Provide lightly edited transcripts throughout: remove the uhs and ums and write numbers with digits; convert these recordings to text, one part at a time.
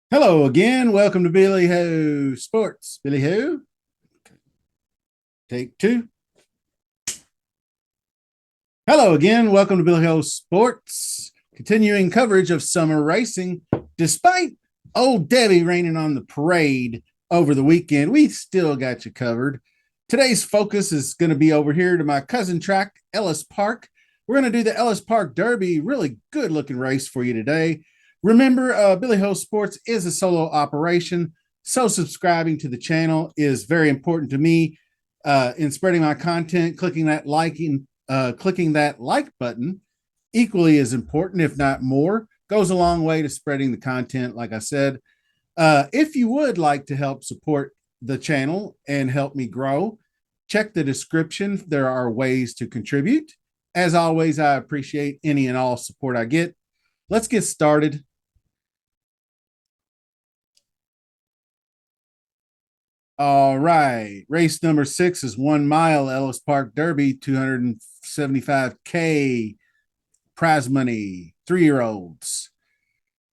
Hello again. Welcome to Billy Ho Sports. Billy Ho, take two. Hello again. Welcome to Billy Ho Sports. Continuing coverage of summer racing. Despite Old Debbie raining on the parade over the weekend, we still got you covered. Today's focus is going to be over here to my cousin track, Ellis Park. We're going to do the Ellis Park Derby. Really good looking race for you today. Remember, Billy Ho Sports is a solo operation, so subscribing to the channel is very important to me in spreading my content. Clicking that like button, equally as important, if not more, goes a long way to spreading the content. Like I said, if you would like to help support the channel and help me grow, check the description. There are ways to contribute. As always, I appreciate any and all support I get. Let's get started. All right. Race number 6 is 1 mile Ellis Park Derby, 275K prize money, 3-year-olds.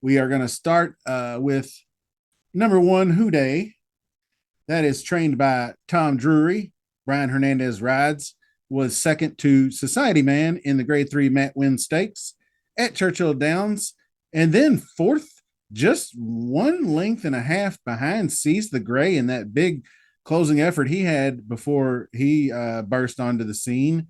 We are going to start with number 1, Houday. That is trained by Tom Drury. Brian Hernandez rides. Was second to Society Man in the Grade 3 Matt Wynn Stakes at Churchill Downs. And then fourth, just 1 length and a half behind Seize the Gray in that big closing effort he had before he burst onto the scene.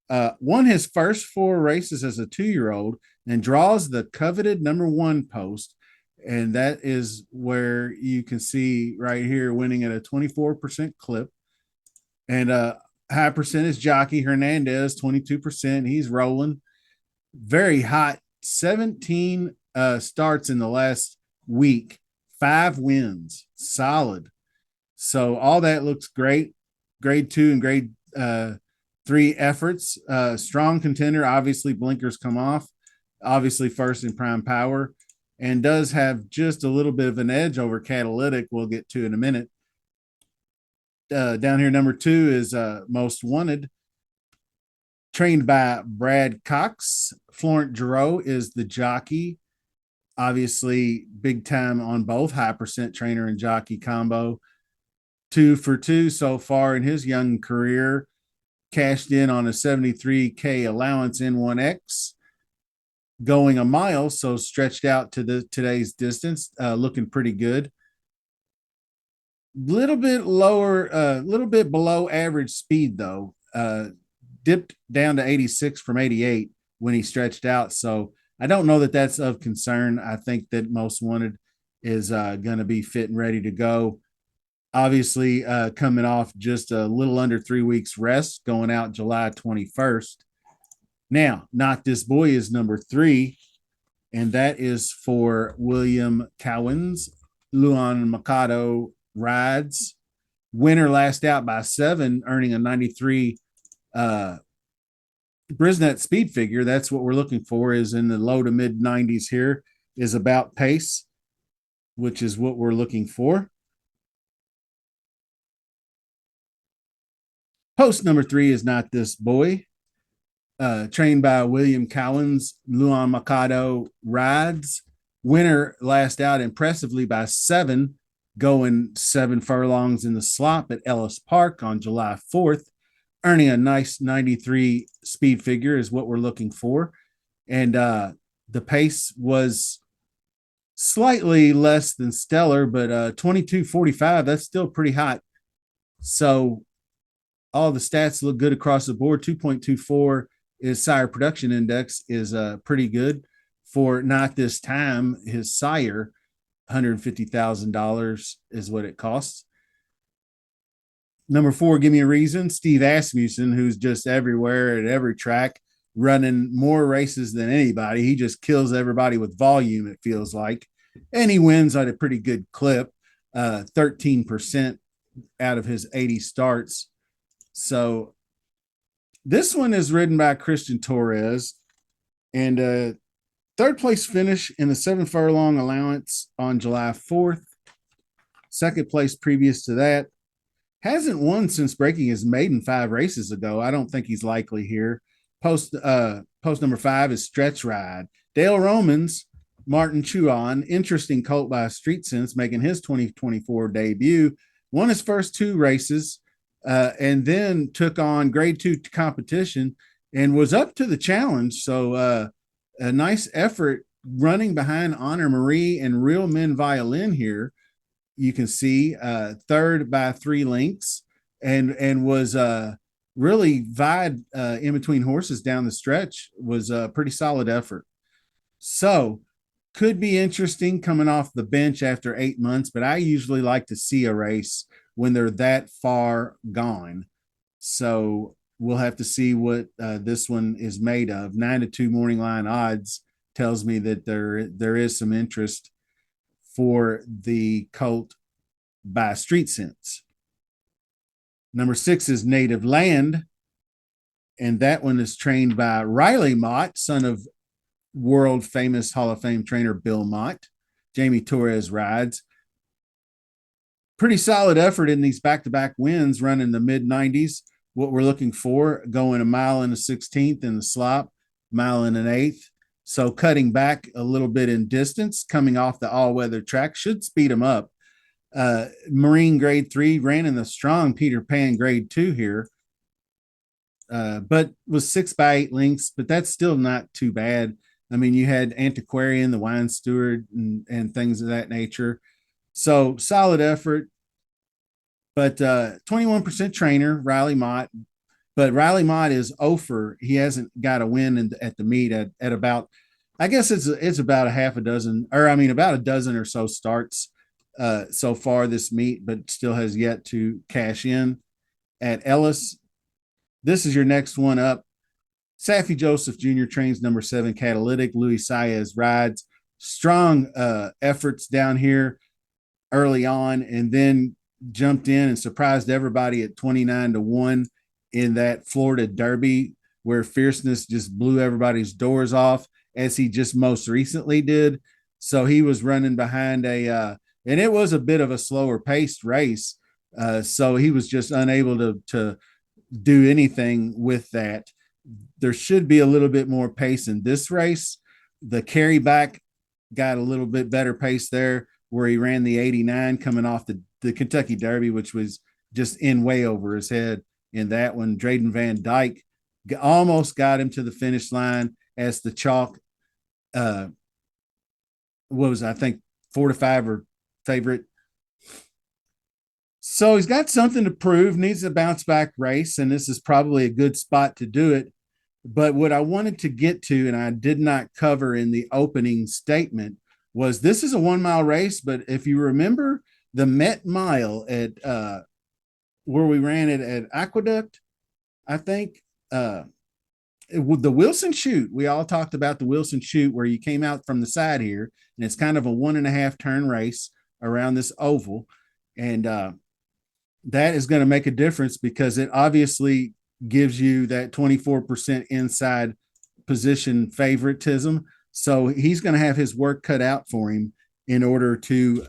Won his first 4 races as a 2-year-old and draws the coveted number 1 post. And that is where you can see right here winning at a 24% clip. And high percentage jockey Hernandez, 22%. He's rolling. Very hot. 17 starts in the last week, 5 wins, solid. So all that looks great. Grade 2 and grade 3 efforts. Strong contender. Obviously, blinkers come off. Obviously, first in prime power, and does have just a little bit of an edge over Catalytic. We'll get to in a minute. Down here, number 2 is Most Wanted, trained by Brad Cox. Florent Giroux is the jockey. Obviously, big time on both, high percent trainer and jockey combo. 2 for 2 so far in his young career. Cashed in on a 73K allowance N1X. Going a mile, so stretched out to today's distance, looking pretty good. Little bit lower, little bit below average speed though. Dipped down to 86 from 88 when he stretched out. So I don't know that that's of concern. I think that Most Wanted is going to be fit and ready to go. Obviously, coming off just a little under 3 weeks rest, going out July 21st. Now, Not This Boy is number 3, and that is for William Cowens. Luan Mikado rides. Winner last out by 7, earning a 93 Brisnet speed figure. That's what we're looking for, is in the low to mid 90s here, is about pace, which is what we're looking for. Post number 3 is Not This Boy. Trained by William Cowens. Luan Mikado rides. Winner last out impressively by 7, going 7 furlongs in the slop at Ellis Park on July 4th, earning a nice 93 speed figure is what we're looking for. And the pace was slightly less than stellar, but 22:45, that's still pretty hot. So all the stats look good across the board. 2.24 is sire production index, is pretty good for not this time. His sire, $150,000 is what it costs. Number 4, Give Me a Reason. Steve Asmussen, who's just everywhere at every track, running more races than anybody. He just kills everybody with volume, it feels like. And he wins at a pretty good clip, 13% out of his 80 starts. So this one is ridden by Christian Torres, and third place finish in the 7 furlong allowance on July 4th. second place previous to that. Hasn't won since breaking his maiden 5 races ago. I don't think he's likely here. Post number 5 is Stretch Ride. Dale Romans, Martin Chuan, interesting colt by Street Sense, making his 2024 debut. Won his first 2 races, and then took on Grade 2 competition and was up to the challenge. So a nice effort running behind Honor Marie and Real Men Violin here. You can see third by 3 lengths, and was really vied in between horses down the stretch. Was a pretty solid effort. So could be interesting coming off the bench after 8 months, but I usually like to see a race when they're that far gone. So we'll have to see what this one is made of. 9-2 morning line odds tells me that there is some interest for the colt by Street Sense. Number 6 is Native Land, and that one is trained by Riley Mott, son of world famous Hall of Fame trainer Bill Mott. Jamie Torres rides. Pretty solid effort in these back-to-back wins, running the mid-90s. What we're looking for, going a mile and a 16th in the slop, mile and an eighth. So cutting back a little bit in distance, coming off the all-weather track, should speed him up. Marine Grade 3 ran in the strong Peter Pan Grade 2 here, but was 6 by 8 lengths, but that's still not too bad. I mean, you had Antiquarian, the Wine Steward, and things of that nature. So solid effort, but 21% trainer, Riley Mott. But Riley Mott is over. He hasn't got a win at the meet at about, I guess it's about a half a dozen, or I mean about a dozen or so starts so far this meet, but still has yet to cash in at Ellis. This is your next one up. Saffie Joseph Jr. trains number 7 Catalytic. Luis Saez rides. Strong efforts down here early on, and then jumped in and surprised everybody at 29-1 in that Florida Derby, where Fierceness just blew everybody's doors off, as he just most recently did. So he was running behind and it was a bit of a slower paced race. So he was just unable to do anything with that. There should be a little bit more pace in this race. The carry back got a little bit better pace there, where he ran the 89 coming off the Kentucky Derby, which was just in way over his head in that one. Drayden Van Dyke almost got him to the finish line as the chalk was, I think, 4-5 or favorite. So he's got something to prove, needs a bounce back race, and this is probably a good spot to do it. But what I wanted to get to, and I did not cover in the opening statement, was this is a 1 mile race. But if you remember the Met Mile at where we ran it at Aqueduct, I think the Wilson Chute, we all talked about the Wilson Chute, where you came out from the side here, and it's kind of a 1.5 turn race around this oval. And that is going to make a difference, because it obviously gives you that 24% inside position favoritism. So he's going to have his work cut out for him in order to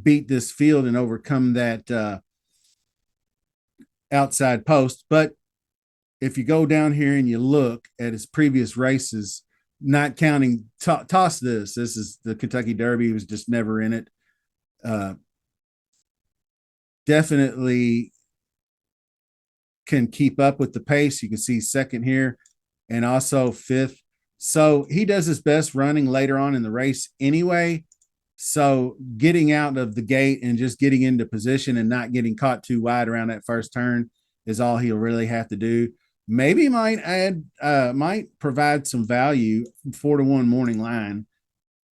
beat this field and overcome that outside post. But if you go down here and you look at his previous races, not counting toss this is the Kentucky Derby. He was just never in it. Definitely can keep up with the pace. You can see second here and also fifth. So he does his best running later on in the race anyway. So getting out of the gate and just getting into position and not getting caught too wide around that first turn is all he'll really have to do. Maybe might provide some value, 4-1 morning line.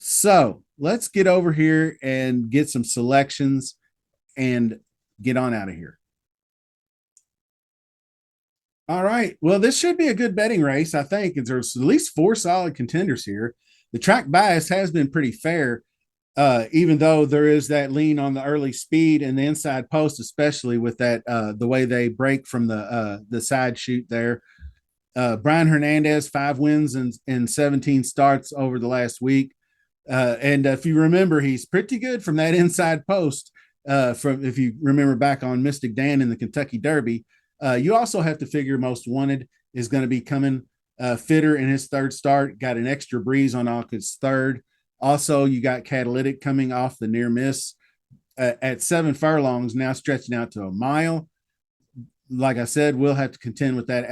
So let's get over here and get some selections and get on out of here. All right. Well, this should be a good betting race, I think. There's at least 4 solid contenders here. The track bias has been pretty fair, even though there is that lean on the early speed and the inside post, especially with that the way they break from the side chute there. Brian Hernandez, 5 wins and 17 starts over the last week. And if you remember, he's pretty good from that inside post. from if you remember back on Mystic Dan in the Kentucky Derby. You also have to figure Most Wanted is going to be coming fitter in his third start. Got an extra breeze on August 3rd. Also, you got Catalytic coming off the near miss at 7 furlongs, now stretching out to a mile. Like I said, we'll have to contend with that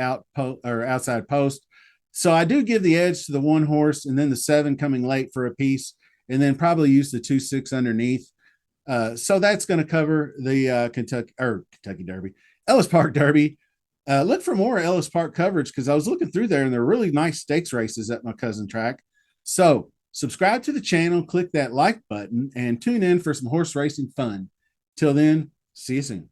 outside post. So I do give the edge to the one horse, and then the 7 coming late for a piece, and then probably use the 2-6 underneath. So that's going to cover the Kentucky Derby, Ellis Park Derby. Look for more Ellis Park coverage because I was looking through there and there are really nice stakes races at my cousin track. So subscribe to the channel, click that like button, and tune in for some horse racing fun. Till then, see you soon.